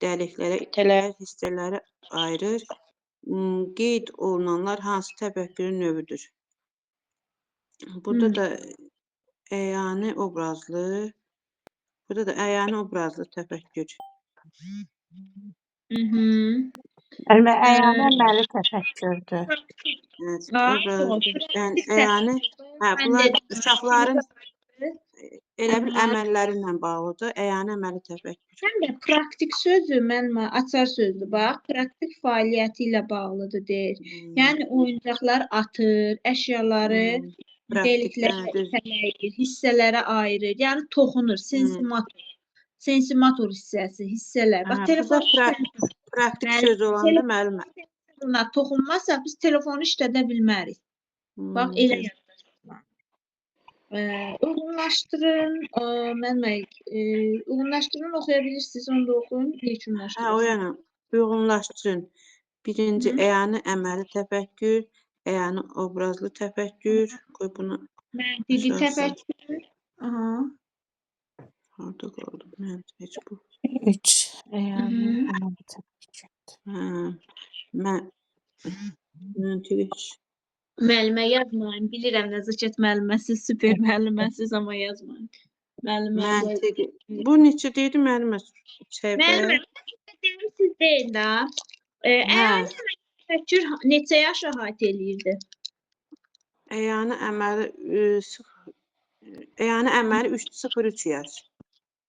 dəliklərə itələr, hissələri ayırır. Qeyd olunanlar hansı təfəkkürün növüdür? Burada da əyani obrazlı, burada da əyani obrazlı təfəkkür. Elmə əyani əməli təfəkkürdür. Evet, obrazlı. Yəni, bunlar uşaqların elə bil əməllərlə bağlıdır. Əyani əməli təfəkkür. Həm də praktik sözü mənimə açar sözdür. Bax, praktik fəaliyyəti ilə bağlıdır deyir. Yəni oyuncaqlar atır, əşyaları deliklərə itələyir, hissələrə ayırır. Yəni toxunur, sensimator hissəsi, hissələr. Bax, telefon praktik söz olanda müəllimə. Buna toxunmazsa biz telefonu işlədə bilmərik. Bax, elə yazılır. Uyğunlaşdırın, uyğunlaşdırın oxuya bilirsiniz, onu da oxuyun, yekunlaşdırın. O yana, uyğunlaşdırın. Birinci, əyani əməli təfəkkür, əyani obrazlı təfəkkür. Qoy bunu məntiqi təfəkkür. Harada qaldı? Heç bu. 3. Əyani əməli təfəkkür. Məntiqi. Müəllimə yazmayın. Bilirəm nəzakət müəlliməsiz, super müəlliməsiz, amma yazmayın. Məntiqi. Bu neçə deyildi müəllimə? Müəllimə, siz deyil də. Əyani təfəkkür neçə yaş əhatə eləyirdi? Əyani əməli 0-3 yaş.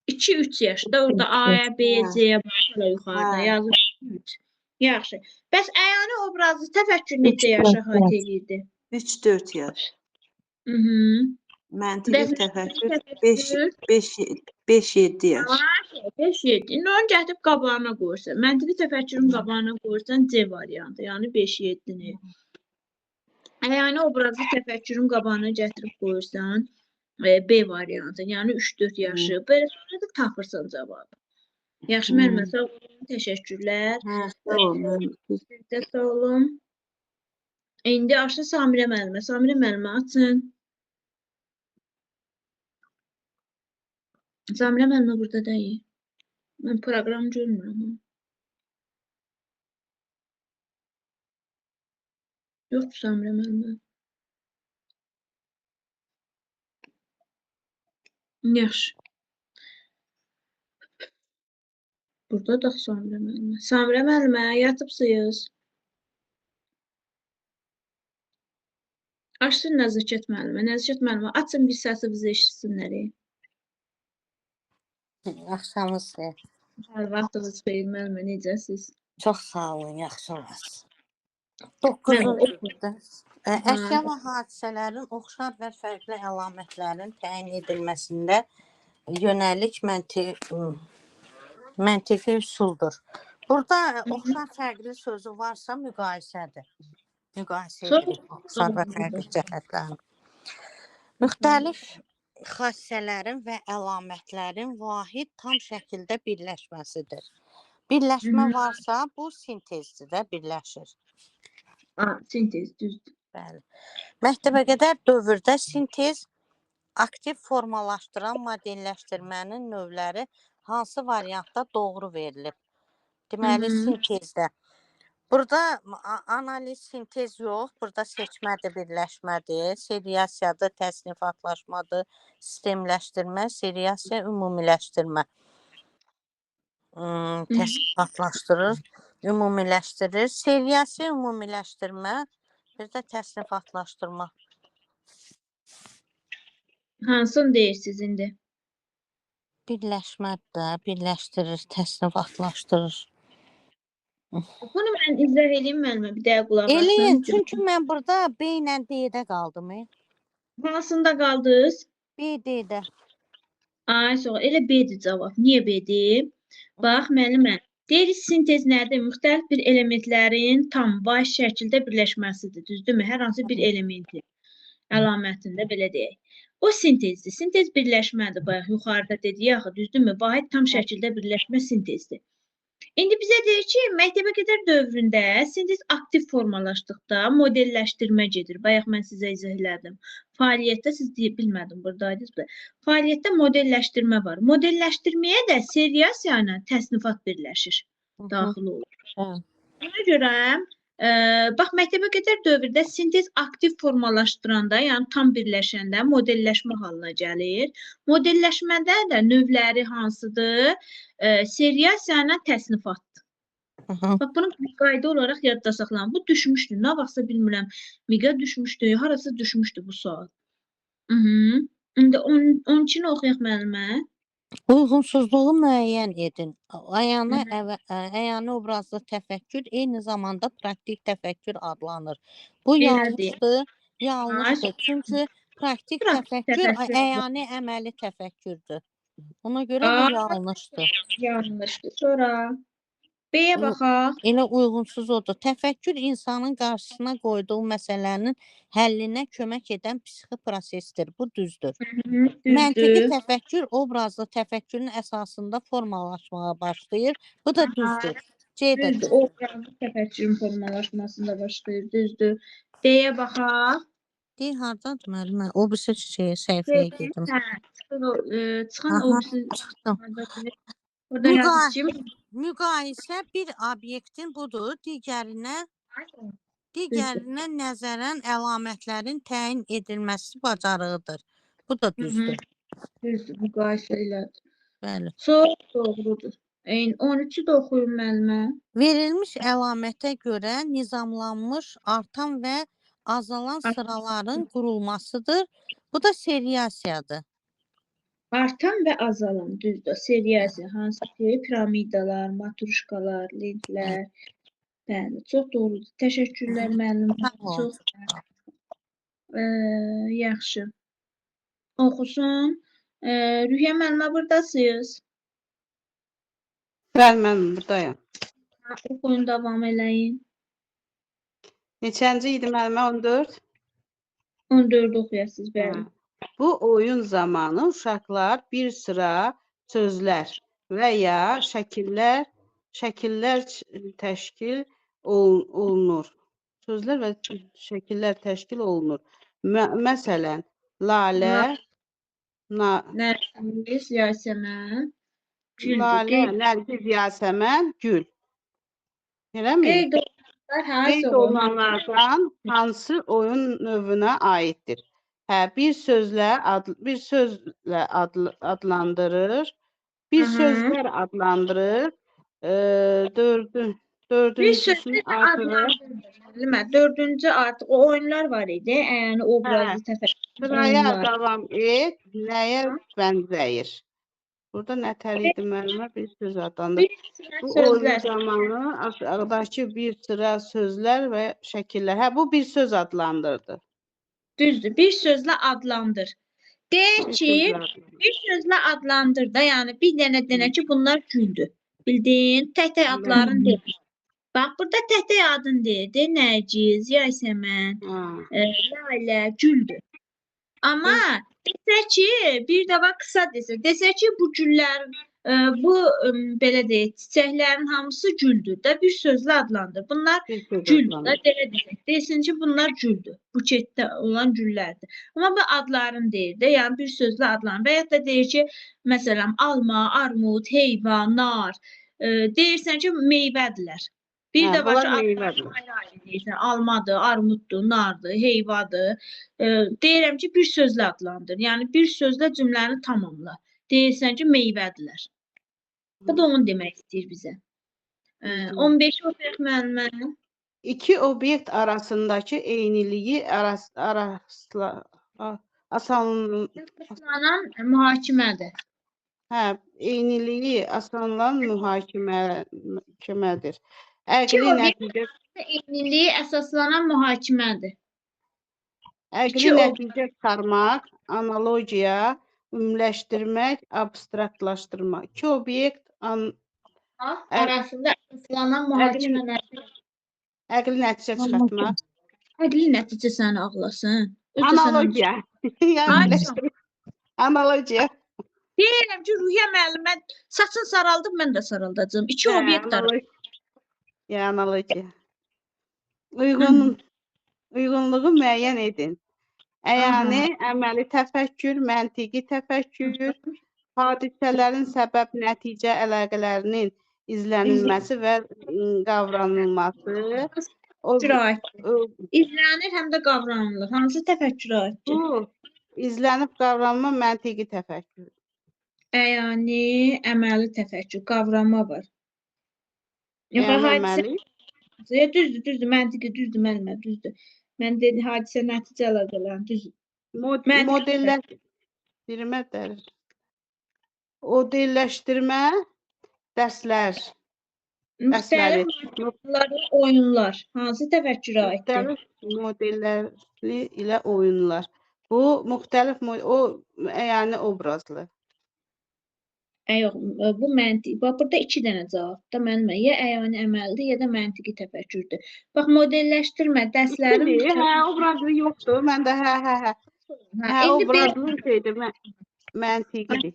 2-3 yaşda. Orada A-yə, B-yə, C-yə başla yuxarıda yazır. Yaxşı. Bəs əyani obrazlı təfəkkür neçə yaş əhatə eləyirdi? 3-4 yaş. Məntiqi təfəkkür 5-7 yaş. 5-7. İndi onu gətirib qabağına qoyursan. Məntiqi təfəkkürün qabağına qoyursan C variantı, yəni 5-7-ni. Yəni obrazlı təfəkkürün qabağına gətirib qoyursan B variantı, yəni 3-4 yaşı. Belə sonra da tapırsan cavabı. Yaxşı, müəllimə, sağ olun, təşəkkürlər. Sağ olun. Siz də sağ olun. İndi açın Samirə müəllimə. Samirə müəllimə açın. Samirə müəllimə burada deyil. Mən proqram görmürəm. Yoxdur Samirə müəllimə. Yaxşı. Burada da Samirə müəllimə. Samirə müəllimə, yatıbsınız. Açsın nəzakət müəllimə. Nəzakət müəllimə, açın bir səsinizi eşitsinlər. Axşamınız xeyir. Vaxtınız xeyir müəllimə, necəsiz? Çox sağ olun, yaxşı olasınız. 9-cu. Əşya və hadisələrin oxşar və fərqli əlamətlərin təyin edilməsində yönəlik məntiqi üsuldur. Burada oxşar fərqli sözü varsa müqayisədir. Müqayisə edirik oxşar və fərqli cəhətlərin. Müxtəlif xassələrin və əlamətlərin vahid tam şəkildə birləşməsidir. Birləşmə varsa bu sintezdir də, birləşir. Sintez, düzdür. Bəli. Məktəbə qədər dövrdə sintez aktiv formalaşdıran modelləşdirmənin növləri hansı variantda doğru verilib? Deməli, sintezdə. Burada analiz, sintez yox, burada seçmədir, birləşmədir, seriasiyadır, təsnifatlaşmadır, sistemləşdirmə, seriasiya, ümumiləşdirmə. Təsnifatlaşdırır, ümumiləşdirir, seriasiya, ümumiləşdirmə, bir də təsnifatlaşdırma. Hansını deyirsiniz indi? Birləşmədir də, birləşdirir, təsnifatlaşdırır. Bunu mən izah edeyim müəllimə, bir dəqiqə qulaq asın. Eləyin, çünki mən burada B ilə D-də qaldım. Hansında qaldınız? B, D-də. Ay, soğuk. Elə B-dir cavab. Niyə B-dir? Bax, müəllimə, deyirik sintez nədir? Müxtəlif bir elementlərin tam baş şəkildə birləşməsidir. Düzdürmü? Hər hansı bir elementi əlamətində belə deyək. O sintezdir. Sintez birləşmədir. Bayaq yuxarıda dedik axı, düzdürmü? Vahid tam şəkildə birləşmə sintezdir. İndi bizə deyir ki, məktəbə qədər dövründə sintez aktiv formalaşdıqda modelləşdirmə gedir. Bayaq mən sizə izah elədim. Fəaliyyətdə siz bilmədim buradaydınız da. Fəaliyyətdə modelləşdirmə var. Modelləşdirməyə də seriasiya ilə təsnifat birləşir, daxil olur. Hə. Ona görə bax məktəbə qədər dövrdə sintez aktiv formalaşdıranda, yəni tam birləşəndə modelləşmə halına gəlir. Modelləşmədə də növləri hansıdır? Seriasiya ilə təsnifatdır. Bax bunu qayda olaraq yadda saxlayın. Bu düşmüşdü. Nə vaxtsa bilmirəm. Miqə düşmüşdü, harasa düşmüşdü bu sual. İndi 12-ni oxuyaq müəllimə. Uyğunsuzluğu müəyyən edin. Əyani obrazlı təfəkkür eyni zamanda praktik təfəkkür adlanır. Bu yanlışdır. Yanlışdır. Çünki praktik təfəkkür əyani əməli təfəkkürdür. Ona görə bu yanlışdır. Yanlışdır. Sonra B-yə baxaq. Elə uyğunsuz odur. Təfəkkür insanın qarşısına qoyduğu məsələnin həllinə kömək edən psixi prosesdir. Bu düzdür. Məntiqi təfəkkür obrazlı təfəkkürün əsasında formalaşmağa başlayır. Bu da düzdür. C də Düzdür. Obrazlı təfəkkürün formalaşmasında başlayır. Düzdür. D-yə baxaq. D hardadır müəllimə? O birisi səhifəyə gedim. Çıxan o birisi. Müqayisə bir obyektin budur, digərinə nəzərən əlamətlərin təyin edilməsi bacarığıdır. Bu da düzdür. Düzdür, müqayisə elədir. Bəli. Çox doğrudur. 13-ü də oxuyun müəllimə. Verilmiş əlamətə görə nizamlanmış artan və azalan sıraların qurulmasıdır. Bu da seriasiyadır. Artan və azalan, düzdür. Seriyası, hansı ki, piramidalar, matruşkalar, lentlər. Bəli, çox doğrudur. Təşəkkürlər müəllimə. Çox yaxşı. Oxusun. Rühiyə müəllimə, buradasınız. Bəli, mən buradayım. Oxuyun, davam eləyin. Neçənci idi müəllimə? 14? 14 oxuyasınız, bəli. Bu oyun zamanı uşaqlar bir sıra sözlər və ya şəkillər təşkil olunur. Sözlər və şəkillər təşkil olunur. Məsələn, Lalə, Nərgiz, Yasəmən, Gül. Lalə, Nərgiz, Yasəmən, Gül. Eləmi? Qeyd olunanlardan hansı oyun növünə aiddir? Bir sözlə adlandırır, bir sözlər adlandırır, dördüncüsünü artırır. Dördüncü artıq o oyunlar var idi, yəni obrazlı təfəkkür. Sıraya davam et, nəyə bənzəyir? Burada nətər idi müəllimə? Bir söz adlandırır. Bu oyun zamanı aşağıdakı bir sıra sözlər və şəkillər. Bu bir söz adlandırdı. Düzdür, bir sözlə adlandır. Deyək ki, bir sözlə adlandır da, yəni bir dənə ki, bunlar güldür. Bildin, tək-tək adların deyil. Bax, burada tək-tək adın deyil. Nərgiz, Yasəmən, Lalə, güldür. Amma desək ki, bir də bax, qısa desək ki, bu güllərin, bu belə deyək, çiçəklərin hamısı güldür də, bir sözlə adlandır. Bunlar güldür də, deyilsin ki, bunlar güldür. Buketdə olan güllərdir. Amma bu adların deyir də, yəni bir sözlə adlanır. Və ya da deyir ki, məsələn, alma, armud, heyva, nar, deyirsən ki, meyvədirlər. Bir də var ki, almadır, armuddur, nardır, heyvadır. Deyirəm ki, bir sözlə adlandır. Yəni, bir sözlə cümləni tamamla. Deyirsən ki, meyvədirlər. Bu da onu demək istəyir bizə. 15-i oxuyaq müəllimə. İki obyekt arasındakı eyniliyi asanlanan mühakimədir. Eyniliyi asanlanan mühakimədir. Eyniliyi əsaslanan mühakimədir. Əqli nəticə çıxarmaq, analogiya, ümumiləşdirmək, abstraktlaşdırmaq. İki obyekt arasında əsaslanan mühakimələrdir. Əqli nəticə çıxartmaq. Əqli nəticə səni ağlasın. Analogiya. Analogiya. Deyirəm ki, Ruhiyyə müəllimə saçın saraldıb, mən də saraldacağım. İki obyekt var. Analogiya. Hı. Uyğunluğu müəyyən edin. Əyani, əməli təfəkkür, məntiqi təfəkkür, hadisələrin səbəb-nəticə əlaqələrinin izlənilməsi və qavranılması. Təfəkkürə aiddir. İzlənir, həm də qavranılır. Hansı təfəkkürə aiddir? Bu izlənib qavranma məntiqi təfəkkür. Əyani, əməli təfəkkür, qavranma var. Əyani, əməli. Düzdür, məntiqi, düzdür, müəllimə, düzdür. Mən dedim, hadisə, nəticə əlaqələrini, düzdür. Modelləşdirmə dərslər. Müxtəlif oyunlar. Hansı təfəkkürə aiddir? Müxtəlif modelləri ilə oyunlar. Bu müxtəlif, yəni obrazlı. Yox, bu məntiq. Bax, burada 2 dənə cavabdır da müəllimə. Ya əyani əməlidir, ya da məntiqi təfəkkürdür. Bax, modelləşdirmə dərslərin... Obrazlı yoxdur. Mən də obrazlı şeydir, məntiqidir.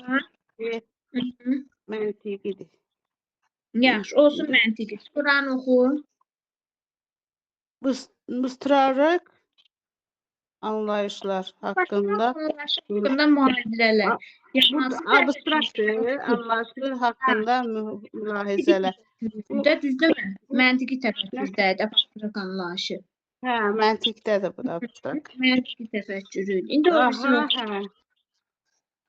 Məntiqidir. Yaxşı, olsun məntiqi. Quran oxu. Müstərək anlayışlar haqqında mühadilələr. abstraktdır, anlayışlar haqqında mülahizələr. Düzdürmü? Məntiqi təfəkkürdədir, abstrakt anlayışı. Hə, məntiqdədir bu da abstrakt. Məntiqi təfəkkürü. İndi o birisini oxu.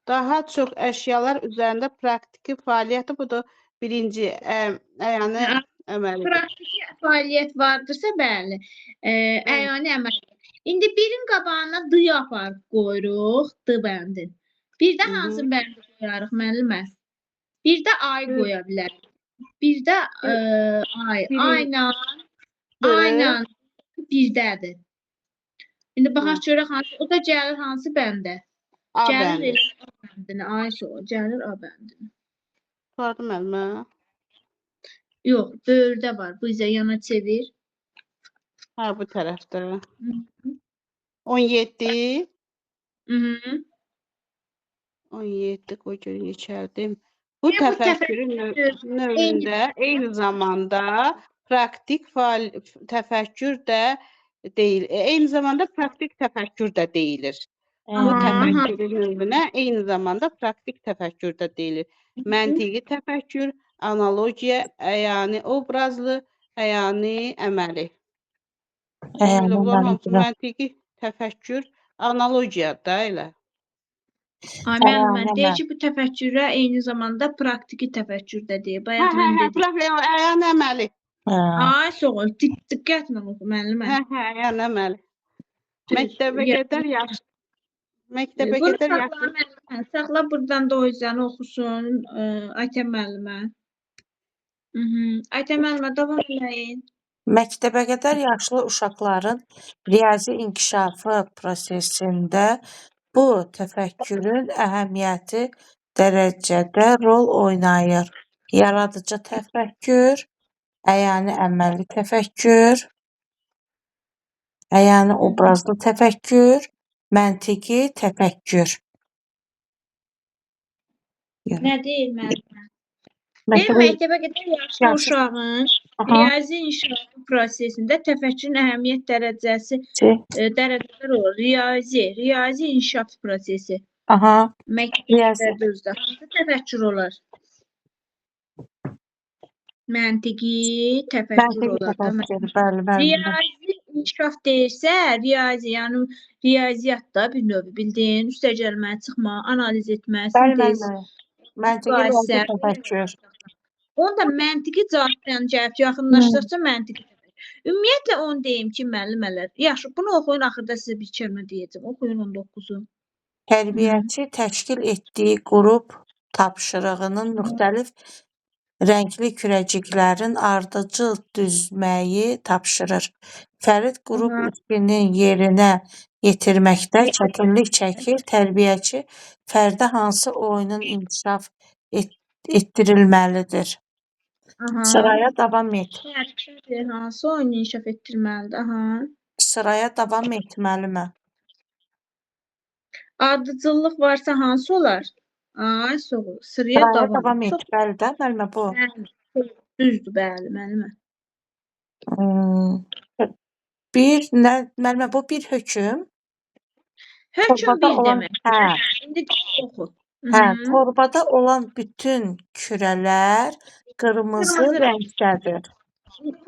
Daha çox əşyalar üzərində praktiki fəaliyyəti budur. Birinci, əyani əməlidir. Praktiki fəaliyyət vardırsa, bəli, əyani əməlidir. İndi birin qabağına dı aparıb qoyuruq, dı bəndin. Bir də hansı bəndi qoyarıq, müəllimə? Bir də ay qoya bilərik. Bir də ay. Ayla birdədir. İndi baxaq görək hansı, o da gəlir hansı bəndə? A Gəlir bəndi. elə A bəndinə, ay soğuk, gəlir A bəndinə. Vardı müəllimə? Yox, böyürdə var. Bu izə yana çevir. Hə, bu tərəfdə. 17. 17 qoy görün keçərdim. Bu təfəkkürün növündə eyni zamanda praktik təfəkkür də deyil. Eyni zamanda praktik təfəkkür də deyilir. Bu təfəkkürün növünə eyni zamanda praktik təfəkkür də deyilir. Məntiqi təfəkkür, analogiya, əyani obrazlı, əyani əməli. Məntiqi təfəkkür, analogiya da elə. Müəllimə, deyir ki, bu təfəkkürə eyni zamanda praktiki təfəkkür də deyir. Bayaq mən dedim. Əyani əməli. Ay, soğuk, diqqətlə oxu, müəllimə. Əyani əməli. Məktəbə qədər yaxşı. Məktəbə qədər yaxşı. Saxla, buradan da o yüzden oxusun Aytən müəllimə. Aytən müəllimə, davam eləyin. Məktəbə qədər yaşlı uşaqların riyazi inkişafı prosesində bu təfəkkürün əhəmiyyəti dərəcədə rol oynayır. Yaradıcı təfəkkür, əyani əməli təfəkkür, əyani obrazlı təfəkkür, məntiqi təfəkkür. Nə deyir müəllimə? Deyir, məktəbə qədər yaşlı uşağın riyazi inkişafı prosesində təfəkkürün əhəmiyyət dərəcələr olur. Riyazi inkişaf prosesi. Məktəbdə özdə. Hansı təfəkkür olar? Məntiqi təfəkkür olar. Riyazi inkişaf deyirsə, yəni riyaziyyat da bir növ bildin, üstəgəlmə, çıxma, analiz etmə, sintez. Məntiqi təfəkkür. Onu da məntiqi cavabdan gəlib yaxınlaşdıqca məntiqi təfəkkür. Ümumiyyətlə onu deyim ki, müəllimələr, yaxşı, bunu oxuyun, axırda sizə bir kəlmə deyəcəm. Oxuyun 19-u. Tərbiyəçi təşkil etdiyi qrup tapşırığının müxtəlif rəngli kürəciklərin ardıcıl düzməyi tapşırır. Fərid qrup işinin yerinə yetirməkdə çətinlik çəkir. Tərbiyəçi fərdə hansı oyunun inkişaf etdirilməlidir? Sıraya davam et. Hansı oyunu inkişaf etdirməlidir? Sıraya davam etməlimə. Ardıcıllıq varsa hansı olar? Ay, sağ ol. Sıraya Sıraya davam. davam Çox et. Bəli də, müəllimə bu. bəli, çox düzdür, bəli, müəllimə. Hmm, Bir, nə, müəllimə bu bir hökm. Hökm Torbada bir olan, deməkdir. İndi oxu. torbada olan bütün kürələr qırmızı Qırmızı rəng. rəngdədir.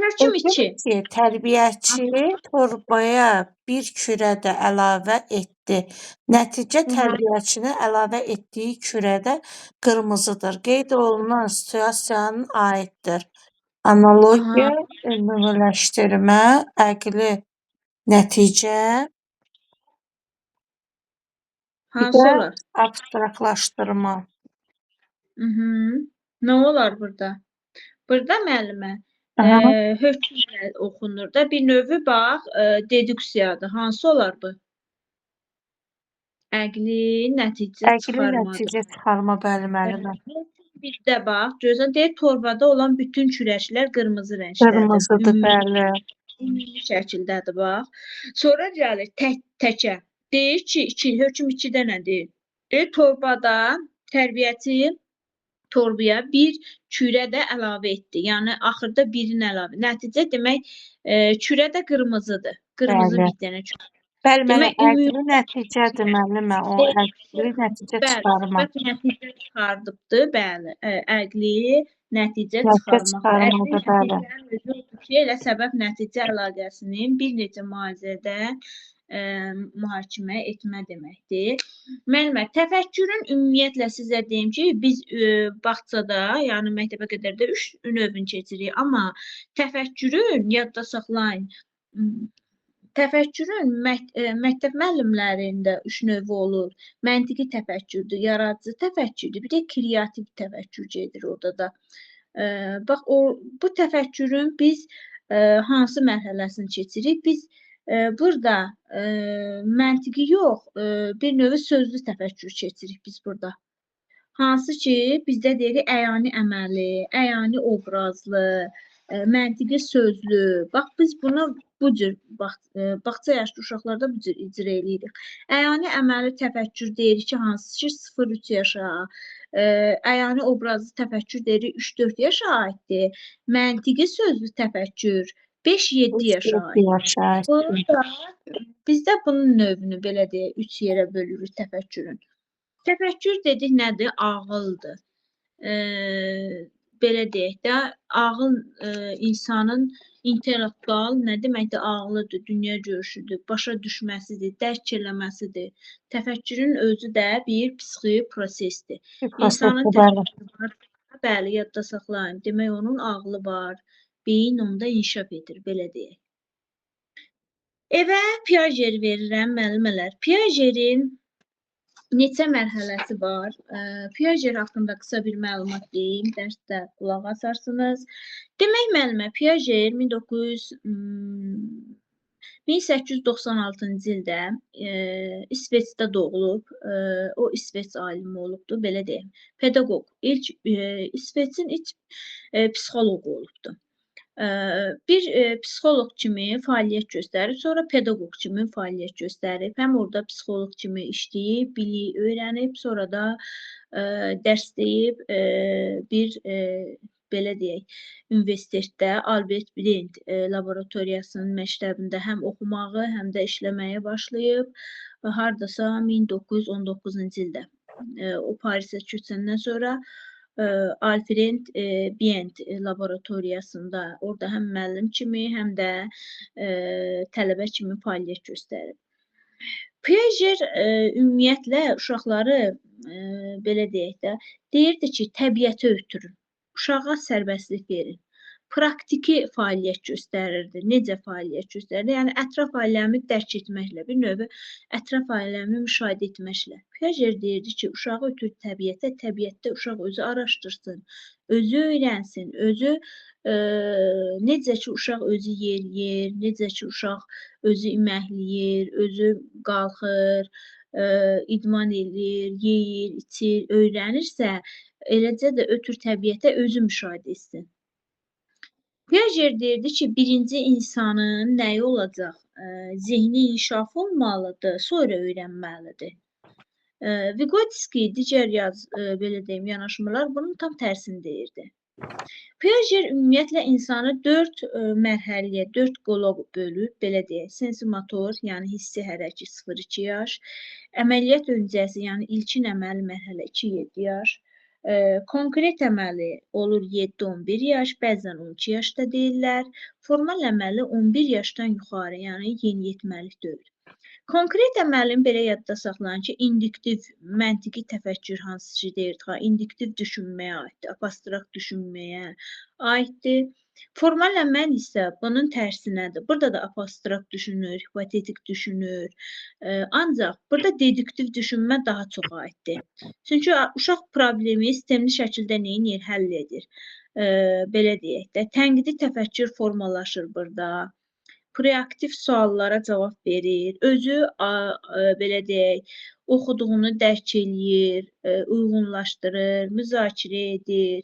Hökm 2. ki, tərbiyəçi torbaya bir kürə də əlavə etdi. Nəticə tərbiyəçinin əlavə etdiyi kürədə qırmızıdır. Qeyd olunan situasiyanın aiddir. Analogiya, ümumiləşdirmə, əqli nəticə, bir Hansı də olar? abstraktlaşdırma. Nə olar burada? Burada müəllimə Aha, hökmlə oxunur da. Bir növü bax, deduksiyadır. Hansı olar bu? Əqli nəticə əqli çıxarmadır. nəticə çıxarma, bəli, müəllimə. Bizdə bax, gözən deyir, torbada olan bütün kürəklər qırmızı rəngdədir. Qırmızıdır, bəli. Ümumi şəkildədir, bax. Sonra gəlir təkə. Deyir ki, hökm 2-də nə deyir? Deyir, torbada tərbiyəçi torbaya bir kürə də əlavə etdi. Yəni, axırda birin əlavə. Nəticə demək, kürə də qırmızıdır. Qırmızı Bəli. bir dənə kürə. Bəli, mənə Demək, əqli nəticədir, müəllimə. O əqli nəticə bəli, çıxarma. bəli, nəticə çıxardıbdır, bəli. Əqli nəticə Nəticə çıxarmaqdır. Əqli çıxarmadır, bəli. nəticənin özü odur ki, elə səbəb-nəticə əlaqəsinin bir neçə mühazirədə mühakimə etmə deməkdir. Müəllimə, təfəkkürün ümumiyyətlə sizə deyim ki, biz bağçada, yəni məktəbə qədərdə 3 növünü keçirik, amma təfəkkürün, yadda saxlayın, təfəkkürün məktəb müəllimlərində 3 növü olur. Məntiqi təfəkkürdür, yaradıcı təfəkkürdür, bir də kreativ təfəkkür gedir orada da. Bax, bu təfəkkürün biz hansı mərhələsini keçirik? Biz burada məntiqi yox, bir növü sözlü təfəkkür keçirik biz burada. Hansı ki, bizdə deyirik əyani əməli, əyani obrazlı, məntiqi sözlü. Bax, biz bunu bu cür bağça yaşlı uşaqlarda bu cür icra edirik. Əyani əməli təfəkkür deyirik ki, hansı ki 0-3 yaşa, əyani obrazlı təfəkkür deyirik 3-4 yaşa aiddir. Məntiqi sözlü təfəkkür 5-7 yaşa aiddir. Burada bizdə bunun növünü belə deyək, 3 yerə bölürük təfəkkürün. Təfəkkür dedik nədir? Ağıldır. Belə deyək də, ağıl insanın intellektual nə deməkdir? Ağlıdır, dünya görüşüdür, başa düşməsidir, dərk eləməsidir. Təfəkkürün özü də bir psixi prosesdir. İnsanın təfəkkürü var, bəli, yadda saxlayın. Demək, onun ağlı var, beyin onda inkişaf edir, belə deyək. Evə Piaget verirəm, müəllimələr. Piagetin neçə mərhələsi var? Piaget haqqında qısa bir məlumat deyim, dərsdə qulaq asarsınız. Demək, müəllimə, Piaget 1896-cı ildə İsveçdə doğulub. O İsveç alimi olubdur, belə deyim. Pedaqoq. İsveçin ilk psixoloqu olubdur. Bir psixoloq kimi fəaliyyət göstərib, sonra pedaqoq kimi fəaliyyət göstərib. Həm orada psixoloq kimi işləyib, bilik öyrənib, sonra da dərs deyib bir belə deyək, universitetdə Albert Brent laboratoriyasının məktəbində həm oxumağı, həm də işləməyə başlayıb. Hardasa 1919-cu ildə o Parisə köçəndən sonra Alfred Bient laboratoriyasında orada həm müəllim kimi, həm də tələbə kimi fəaliyyət göstərib. Piaget ümumiyyətlə uşaqları belə deyək də, deyirdi ki, təbiəti ötürün, uşağa sərbəstlik verin. Praktiki fəaliyyət göstərirdi. Necə fəaliyyət göstərirdi? Yəni, ətraf aləmi dərk etməklə, bir növü ətraf aləmi müşahidə etməklə. Piaget deyirdi ki, uşağı ötür təbiətə, təbiətdə uşaq özü araşdırsın, özü öyrənsin, özü necə ki, uşaq özü yeriyir, necə ki, uşaq özü iməkləyir, özü qalxır, idman edir, yeyir, içir, öyrənirsə, eləcə də ötür təbiətə özü müşahidə etsin. Piaget deyirdi ki, birinci insanın nəyi olacaq? Zehni inkişaf olmalıdır, sonra öyrənməlidir. Vygotsky digər belə deyim, yanaşmalar bunun tam tərsini deyirdi. Piaget ümumiyyətlə insanı 4 mərhələyə, 4 qola bölüb, belə deyək, sensomotor, yəni hissi hərəki 0-2 yaş, əməliyyat öncəsi, yəni ilkin əməli mərhələ 2-7 yaş, konkret əməli olur 7-11 yaş, bəzən 12 yaşda deyirlər, formal əməli 11 yaşdan yuxarı, yəni yeniyetməlik dövr. Konkret əməlin belə yadda saxlayın ki, induktiv, məntiqi təfəkkür hansı ki deyirdik, induktiv düşünməyə aiddir, apostrakt düşünməyə aiddir. Formal əməl isə bunun tərsinədir. Burada da apostrakt düşünür, hipotetik düşünür. Ancaq burada deduktiv düşünmə daha çox aiddir. Çünki uşaq problemi sistemli şəkildə neyinir, həll edir. Belə deyək də, tənqidi təfəkkür formalaşır burada. Proaktiv suallara cavab verir, özü belə deyək, oxuduğunu dərk eləyir, uyğunlaşdırır, müzakirə edir.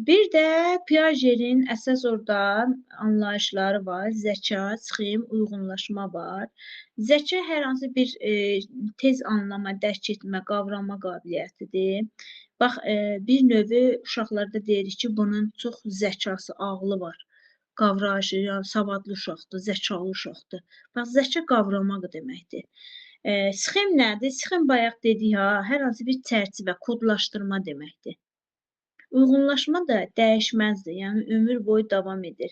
Bir də Piaget'in əsas orada anlayışları var, zəka, sxem, uyğunlaşma var. Zəka hər hansı bir tez anlama, dərk etmə, qavrama qabiliyyətidir. Bax, bir növü uşaqlarda deyirik ki, bunun çox zəkası, ağlı var. Qavrayışı, yəni savadlı uşaqdır, zəkalı uşaqdır. Bax, zəka qavramaq deməkdir. Sxem nədir? Sxem bayaq dedik, hər hansı bir çərçivə, kodlaşdırma deməkdir. Uyğunlaşma da dəyişməzdir, yəni ömür boyu davam edir.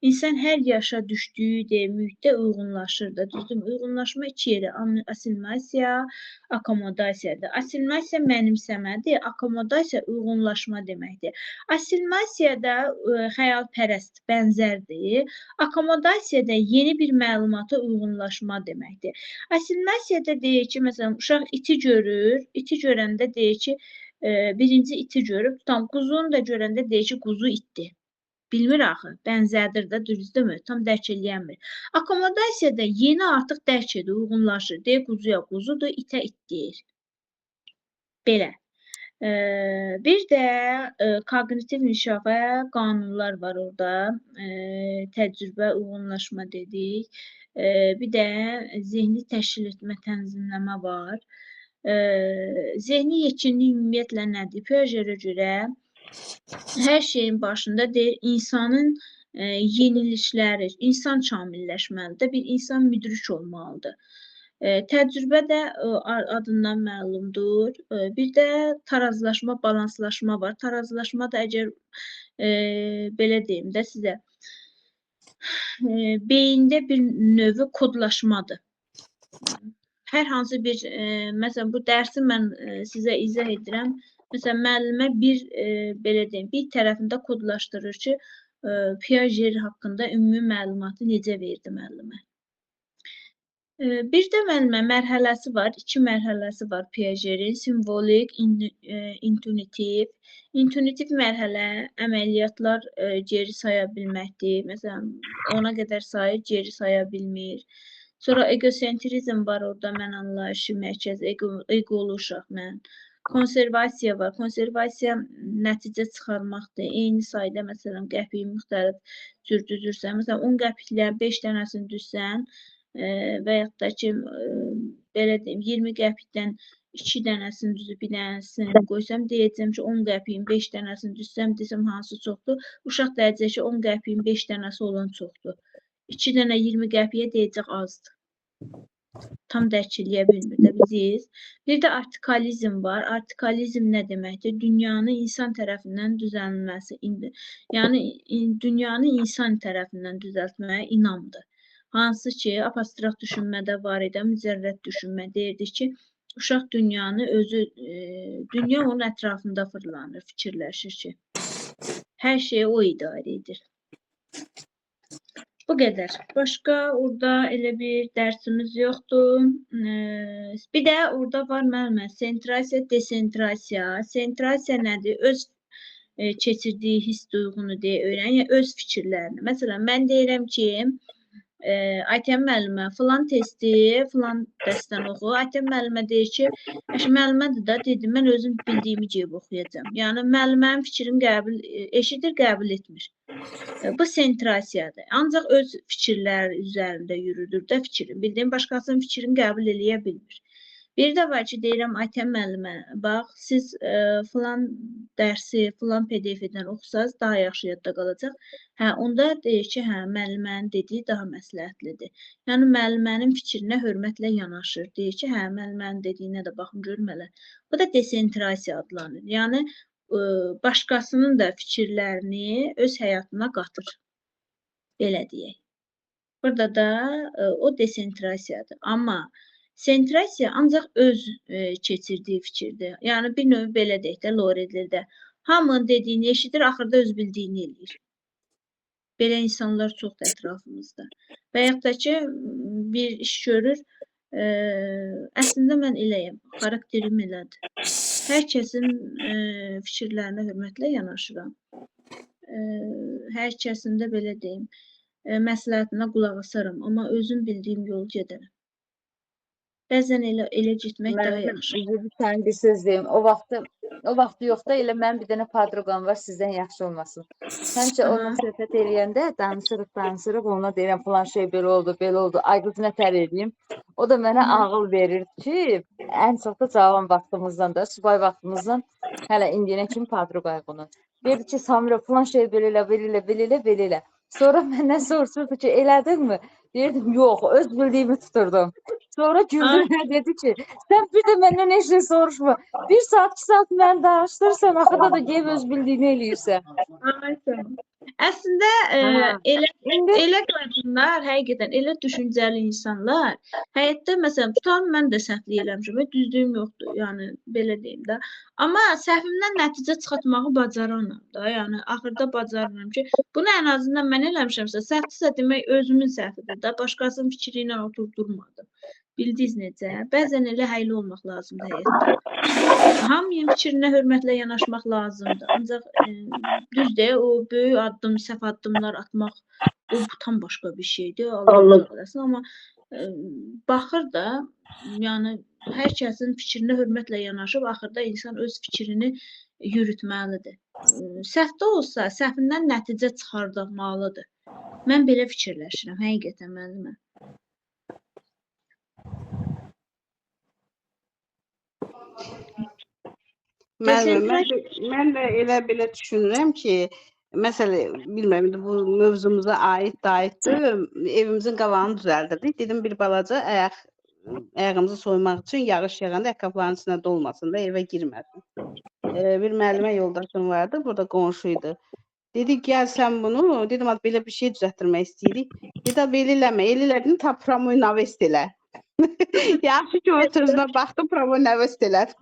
İnsan hər yaşa düşdüyü mühitdə uyğunlaşır da. Düzdür, uyğunlaşma iki yeri, assimilasiya, akkomodasiyadır. Assimilasiya mənimsəmədir, akkomodasiya uyğunlaşma deməkdir. Assimilasiya xəyalpərəst, bənzərdir. Akkomodasiya da yeni bir məlumata uyğunlaşma deməkdir. Assimilasiya deyir ki, məsələn, uşaq iti görür, iti görəndə deyir ki, birinci iti görüb, tam quzunu da görəndə deyir ki, quzu itdi. Bilmir axı, bənzərdir də, düzdürmü? Tam dərk eləyənmir. Akkomodasiyada yeni artıq dərk edir, uyğunlaşır. Deyir, quzuya quzudur, itə it deyir. Belə. Bir də kognitiv inkişafa qanunlar var orada. Təcrübə, uyğunlaşma dedik. Bir də zehni təşkil etmə, tənzimləmə var. Zehni yetkinlik ümumiyyətlə nədir? Piaget'ə görə hər şeyin başında deyir, insanın yenilikləri, insan kamilləşməlidir, bir insan müdrik olmalıdır. Təcrübə də adından məlumdur. Bir də tarazlaşma, balanslaşma var. Tarazlaşma da əgər belə deyim də sizə, beyində bir növü kodlaşmadır. Hər hansı bir, məsələn, bu dərsi mən sizə izah edirəm. Məsələn, müəllimə belə deyim, bir tərəfində kodlaşdırır ki, Piaget haqqında ümumi məlumatı necə verdi müəllimə. Bir də müəllimə mərhələsi var, 2 mərhələsi var Piaget'in, simvolik, intuitiv. İntuitiv mərhələ əməliyyatlar geri saya bilməkdir. Məsələn, 10-a qədər sayır, geri saya bilmir. Sonra egosentrizm var orada, mən anlayışı, mərkəz, egolu uşaq mən. Konservasiya var. Konservasiya nəticə çıxarmaqdır. Eyni sayda, məsələn, qəpiyi müxtəlif cür düzürsən. Məsələn, 10 qəpiklə 5 dənəsini düzsən və yaxud da ki, belə deyim, 20 qəpikdən 2 dənəsini düzüb, bir dənəsini qoysam, deyəcəm ki, 10 qəpiyin 5 dənəsini düzsəm, desəm hansı çoxdur? Uşaq deyəcək ki, 10 qəpiyin 5 dənəsi olan çoxdur. 2 dənə 20 qəpiyə deyəcək azdır. Tam dərk eləyə bilmir də biziz. Bir də artikalizm var. Artikalizm nə deməkdir? Dünyanı insan tərəfindən düzəlməsi. Yəni, dünyanı insan tərəfindən düzəltməyə inamdır. Hansı ki, apostrakt düşünmədə var idi, mücərrəd düşünmə deyirdik ki, uşaq dünyanı özü, dünya onun ətrafında fırlanır, fikirləşir ki, hər şeyi o idarə edir. Bu qədər. Başqa orada elə bir dərsimiz yoxdur. Bir də orada var müəllimə, sentrasiya, desentrasiya. Sentrasiya nədir? Öz keçirdiyi hiss duyğunu deyə öyrən, yəni öz fikirlərini. Məsələn, mən deyirəm ki, Aytən müəllimə filan testi, filan dərsdən oxu. Aytən müəllimə deyir ki, müəllimədir da, dedim, mən özüm bildiyimi gəlib oxuyacağam. Yəni, müəllimənin fikrini eşidir, qəbul etmir. Bu sentrasiyadır. Ancaq öz fikirləri üzərində yürüdür də fikrin. Bildiyim, başqasının fikrini qəbul eləyə bilmir. Bir də var ki, deyirəm Aytən müəllimə, bax, siz filan dərsi, filan PDF-dən oxusanız daha yaxşı yadda qalacaq. Hə, onda deyir ki, hə, müəllimənin dediyi daha məsləhətlidir. Yəni müəllimənin fikrinə hörmətlə yanaşır. Deyir ki, hə, müəllimənin dediyinə də baxın görüm elə. Bu da desentrasiya adlanır. Yəni başqasının da fikirlərini öz həyatına qatır. Belə deyək. Burada da o desentrasiyadır. Amma sentrasiya ancaq öz keçirdiyi fikirdir. Yəni bir növ belə deyək də, Loredlərdə hamının dediyini eşidir, axırda öz bildiyini eləyir. Belə insanlar çoxdur ətrafımızda. Və yaxud da ki, bir iş görür, əslində mən eləyəm, xarakterim elədir. Hər kəsin fikirlərinə hörmətlə yanaşıram. Hər kəsin də belə deyim, məsləhətinə qulaq asaram, amma özüm bildiyim yolu gedərəm. Bəzən elə getmək daha yaxşı. Sən bir söz deyim. O vaxt yox da elə mənim bir dənə padroqam var, sizdən yaxşı olmasın. Həmçə onunla söhbət eləyəndə danışırıq, ona deyirəm falan şey belə oldu. Ay qız nətər eləyim? O da mənə ağıl verir ki, ən çox da cavan vaxtımızdan da, subay vaxtımızdan hələ indiyənə kimi padroqayıq onu. Dedi ki, Samira falan şey belə elə. Sonra məndən soruşurdu ki, elədinmi? Deyirdim, yox, öz bildiyimi tuturdum. Sonra güldüm və dedi ki, sən bir də məndən heç nə soruşma. 1 saat, 2 saat məni danışdırırsan, axırda da gəlib öz bildiyini eləyirsən. Əslində elə qadınlar, həqiqətən elə düşüncəli insanlar, həyatda məsələn, tutalım mən də səhvlik eləmişəm, düzdüyüm yoxdur, yəni belə deyim də. Amma səhvimdən nəticə çıxartmağı bacaranam da, yəni axırda bacarıram ki, bunu ən azından mən eləmişəmsə, səhvdirsə demək özümün səhvidir də, başqasının fikri ilə oturdurmadım. Bildiniz necə? Bəzən elə həyli olmaq lazımdır həyatda. Hamının fikrinə hörmətlə yanaşmaq lazımdır. Ancaq düzdür, o böyük addım, səhv addımlar atmaq o tam başqa bir şeydir. Allah eləsin, amma baxır da, yəni hər kəsin fikrinə hörmətlə yanaşıb axırda insan öz fikrini yürütməlidir. Səhvdə olsa, səhvindən nəticə çıxardılmalıdır. Mən belə fikirləşirəm, həqiqətən müəllimə. Mən də elə belə düşünürəm ki, məsələn, bilmirəm, bu mövzumuza aiddir. Evimizin qabağını düzəldirdik. Dedim, bir balaca ayağımızı soymaq üçün yağış yağanda ayaqqabıların içində dolmasın da, evə girməsin. Bir müəllimə yoldaşım vardı, burada qonşuydu. Dedi, gəl sən bunu, dedim, belə bir şey düzəltdirmək istəyirik. Dedi, belə eləmə, elədin, ta promoy navest elə. Yaxşı ki, o sözünə baxdım, promoy navest elədim.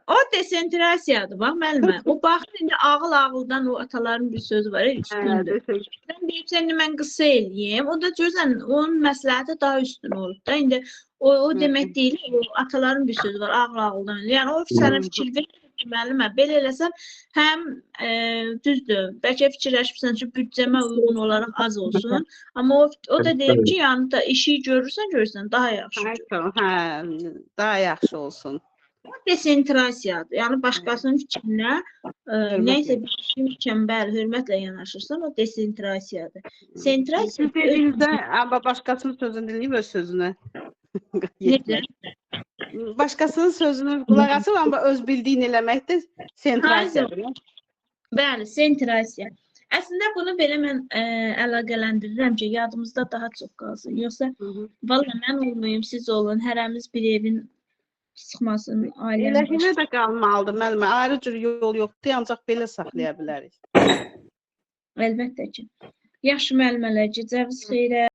O desentrasiyadır, bax müəllimə. O baxır, indi ağıl-ağıldan o ataların bir sözü var, üstündür. Sən deyibsən, mən qısa eləyim, o da görürsən, onun məsləhəti daha üstün olur da. İndi o demək deyil, o ataların bir sözü var, ağıl-ağıldan. Yəni, o sənə fikir verir. Müəllimə, belə eləsən, həm düzdür, bəlkə fikirləşmirsən ki, büdcəmə uyğun olaraq az olsun, amma o da deyib ki, yəni da işi görürsən, daha yaxşı görürsən. Hə, daha yaxşı olsun. O desentrasiyadır, yəni başqasının fikrinə nəysə bir şey mükəmməl, hörmətlə yanaşırsan, o desentrasiyadır. Sentrasiya... Siz dediyinizdə, amma başqasının sözünü dinləyib öz sözünə. Necə? Başqasının sözünü qulaq asıb, amma öz bildiyini eləməkdir sentrasiyadır. Bəli, sentrasiya. Əslində bunu belə mən əlaqələndirirəm ki, yadımızda daha çox qalsın. Yoxsa, valla mən olmayım, siz olun, hərəmiz bir evin çıxmasın, ailənin başına. Elə də qalmalıdır, müəllimə. Ayrı cür yol yoxdur, ancaq belə saxlaya bilərik. Əlbəttə ki. Yaxşı müəllimələr, gecəniz xeyrə.